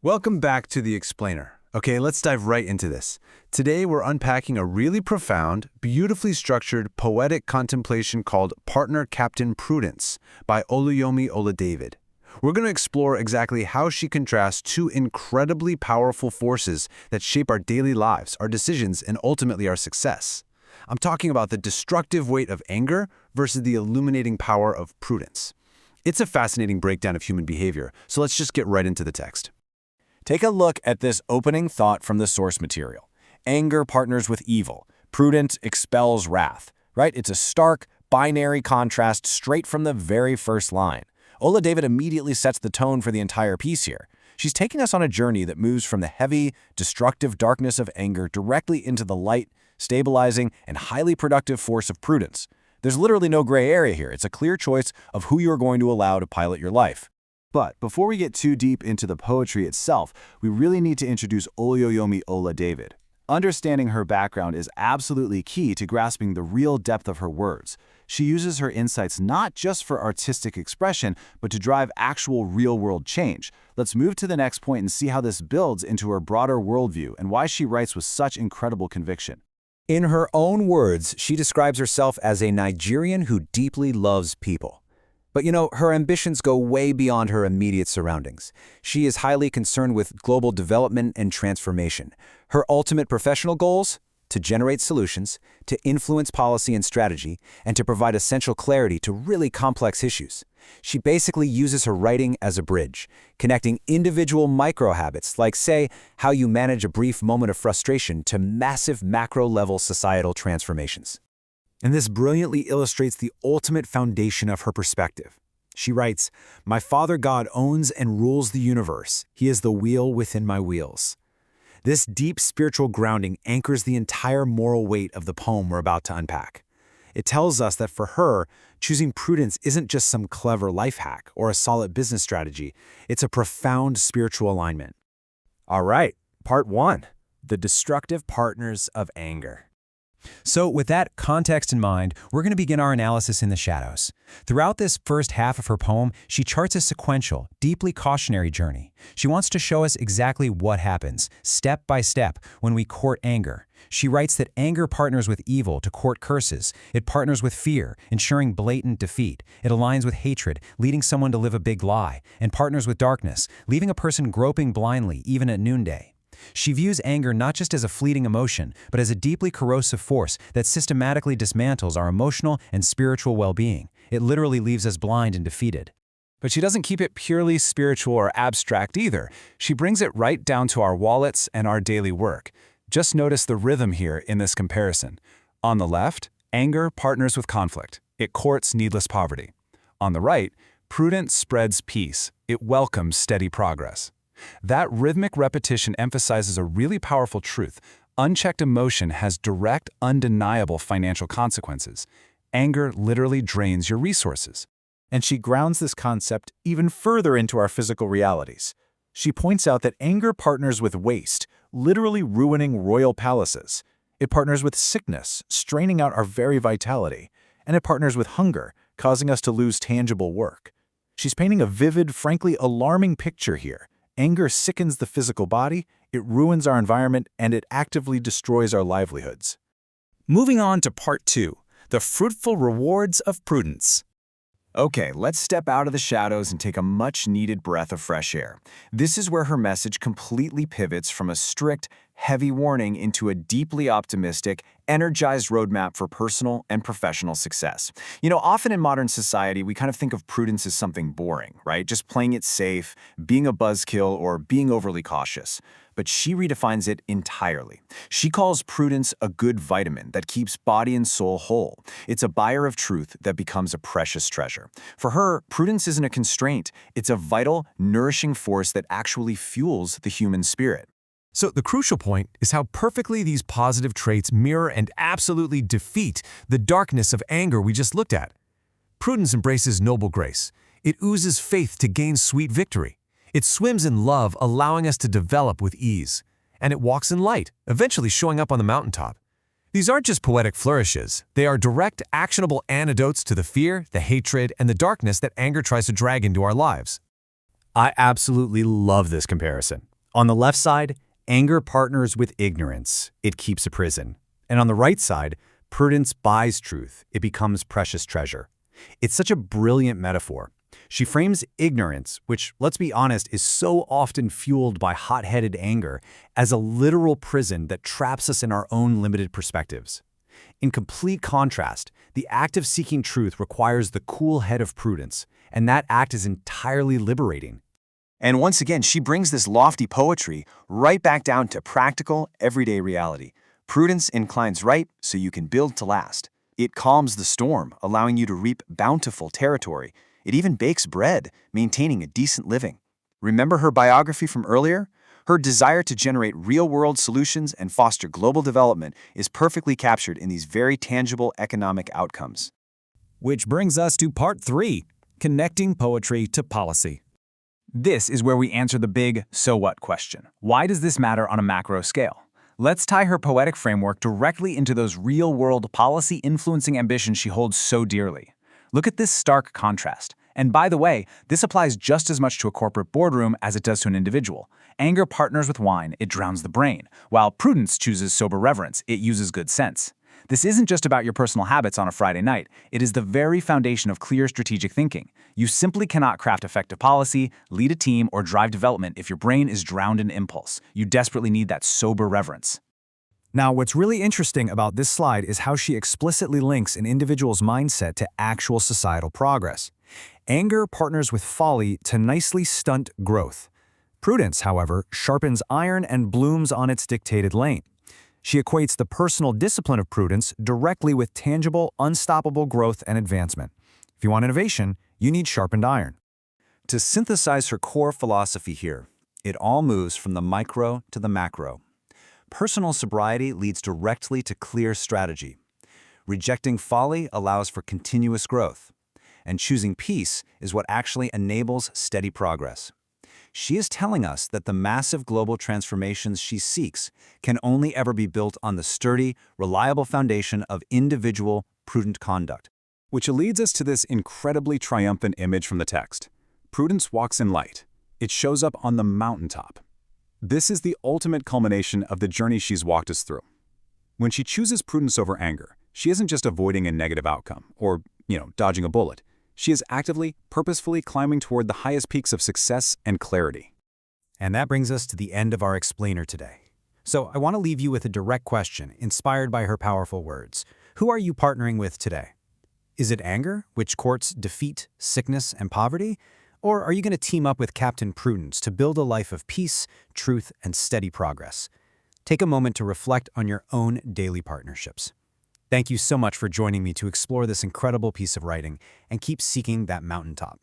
Welcome back to The Explainer. Okay, let's dive right into this. Today we're unpacking a really profound, beautifully structured, poetic contemplation called Partner Captain Prudence by Oluyomi Oladevid. We're going to explore exactly how she contrasts two incredibly powerful forces that shape our daily lives, our decisions, and ultimately our success. I'm talking about the destructive weight of anger versus the illuminating power of prudence. It's a fascinating breakdown of human behavior, so let's just get right into the text. Take a look at this opening thought from the source material. Anger partners with evil. Prudence expels wrath. Right? It's a stark, binary contrast straight from the very first line. Oladevid immediately sets the tone for the entire piece here. She's taking us on a journey that moves from the heavy, destructive darkness of anger directly into the light, stabilizing, and highly productive force of prudence. There's literally no gray area here. It's a clear choice of who you're going to allow to pilot your life. But before we get too deep into the poetry itself, we really need to introduce Oluyomi Oladevid. Understanding her background is absolutely key to grasping the real depth of her words. She uses her insights not just for artistic expression, but to drive actual real-world change. Let's move to the next point and see how this builds into her broader worldview and why she writes with such incredible conviction. In her own words, she describes herself as a Nigerian who deeply loves people. But her ambitions go way beyond her immediate surroundings. She is highly concerned with global development and transformation. Her ultimate professional goals? To generate solutions, to influence policy and strategy, and to provide essential clarity to really complex issues. She basically uses her writing as a bridge, connecting individual micro-habits, like, say, how you manage a brief moment of frustration, to massive macro-level societal transformations. And this brilliantly illustrates the ultimate foundation of her perspective. She writes, "My Father God owns and rules the universe. He is the wheel within my wheels." This deep spiritual grounding anchors the entire moral weight of the poem we're about to unpack. It tells us that for her, choosing prudence isn't just some clever life hack or a solid business strategy. It's a profound spiritual alignment. All right, part one, the destructive partners of anger. So with that context in mind, we're going to begin our analysis in the shadows. Throughout this first half of her poem, she charts a sequential, deeply cautionary journey. She wants to show us exactly what happens, step by step, when we court anger. She writes that anger partners with evil to court curses. It partners with fear, ensuring blatant defeat. It aligns with hatred, leading someone to live a big lie, and partners with darkness, leaving a person groping blindly even at noonday. She views anger not just as a fleeting emotion, but as a deeply corrosive force that systematically dismantles our emotional and spiritual well-being. It literally leaves us blind and defeated. But she doesn't keep it purely spiritual or abstract either. She brings it right down to our wallets and our daily work. Just notice the rhythm here in this comparison. On the left, anger partners with conflict. It courts needless poverty. On the right, prudence spreads peace. It welcomes steady progress. That rhythmic repetition emphasizes a really powerful truth. Unchecked emotion has direct, undeniable financial consequences. Anger literally drains your resources. And she grounds this concept even further into our physical realities. She points out that anger partners with waste, literally ruining royal palaces. It partners with sickness, straining out our very vitality. And it partners with hunger, causing us to lose tangible work. She's painting a vivid, frankly alarming picture here. Anger sickens the physical body, it ruins our environment, and it actively destroys our livelihoods. Moving on to part two, the fruitful rewards of prudence. Okay, let's step out of the shadows and take a much-needed breath of fresh air. This is where her message completely pivots from a strict, heavy warning into a deeply optimistic, energized roadmap for personal and professional success. Often in modern society, we kind of think of prudence as something boring, right? Just playing it safe, being a buzzkill, or being overly cautious. But she redefines it entirely. She calls prudence a good vitamin that keeps body and soul whole. It's a buyer of truth that becomes a precious treasure. For her, prudence isn't a constraint. It's a vital, nourishing force that actually fuels the human spirit. So the crucial point is how perfectly these positive traits mirror and absolutely defeat the darkness of anger we just looked at. Prudence embraces noble grace. It oozes faith to gain sweet victory. It swims in love, allowing us to develop with ease. And it walks in light, eventually showing up on the mountaintop. These aren't just poetic flourishes. They are direct, actionable antidotes to the fear, the hatred, and the darkness that anger tries to drag into our lives. I absolutely love this comparison. On the left side, anger partners with ignorance. It keeps a prison. And on the right side, prudence buys truth. It becomes precious treasure. It's such a brilliant metaphor. She frames ignorance, which, let's be honest, is so often fueled by hot-headed anger, as a literal prison that traps us in our own limited perspectives. In complete contrast, the act of seeking truth requires the cool head of prudence, and that act is entirely liberating. And once again, she brings this lofty poetry right back down to practical, everyday reality. Prudence inclines right so you can build to last. It calms the storm, allowing you to reap bountiful territory. It even bakes bread, maintaining a decent living. Remember her biography from earlier? Her desire to generate real-world solutions and foster global development is perfectly captured in these very tangible economic outcomes. Which brings us to part 3, connecting poetry to policy. This is where we answer the big "so what" question. Why does this matter on a macro scale? Let's tie her poetic framework directly into those real-world policy-influencing ambitions she holds so dearly. Look at this stark contrast. And by the way, this applies just as much to a corporate boardroom as it does to an individual. Anger partners with wine, it drowns the brain, while prudence chooses sober reverence, it uses good sense. This isn't just about your personal habits on a Friday night. It is the very foundation of clear strategic thinking. You simply cannot craft effective policy, lead a team, or drive development if your brain is drowned in impulse. You desperately need that sober reverence. Now, what's really interesting about this slide is how she explicitly links an individual's mindset to actual societal progress. Anger partners with folly to nicely stunt growth. Prudence, however, sharpens iron and blooms on its dictated lane. She equates the personal discipline of prudence directly with tangible, unstoppable growth and advancement. If you want innovation, you need sharpened iron. To synthesize her core philosophy here, it all moves from the micro to the macro. Personal sobriety leads directly to clear strategy. Rejecting folly allows for continuous growth. And choosing peace is what actually enables steady progress. She is telling us that the massive global transformations she seeks can only ever be built on the sturdy, reliable foundation of individual, prudent conduct. Which leads us to this incredibly triumphant image from the text. Prudence walks in light. It shows up on the mountaintop. This is the ultimate culmination of the journey she's walked us through. When she chooses prudence over anger, she isn't just avoiding a negative outcome or, dodging a bullet. She is actively, purposefully climbing toward the highest peaks of success and clarity. And that brings us to the end of our explainer today. So I want to leave you with a direct question inspired by her powerful words. Who are you partnering with today? Is it anger, which courts defeat, sickness, and poverty? Or are you going to team up with Captain Prudence to build a life of peace, truth, and steady progress? Take a moment to reflect on your own daily partnerships. Thank you so much for joining me to explore this incredible piece of writing and keep seeking that mountaintop.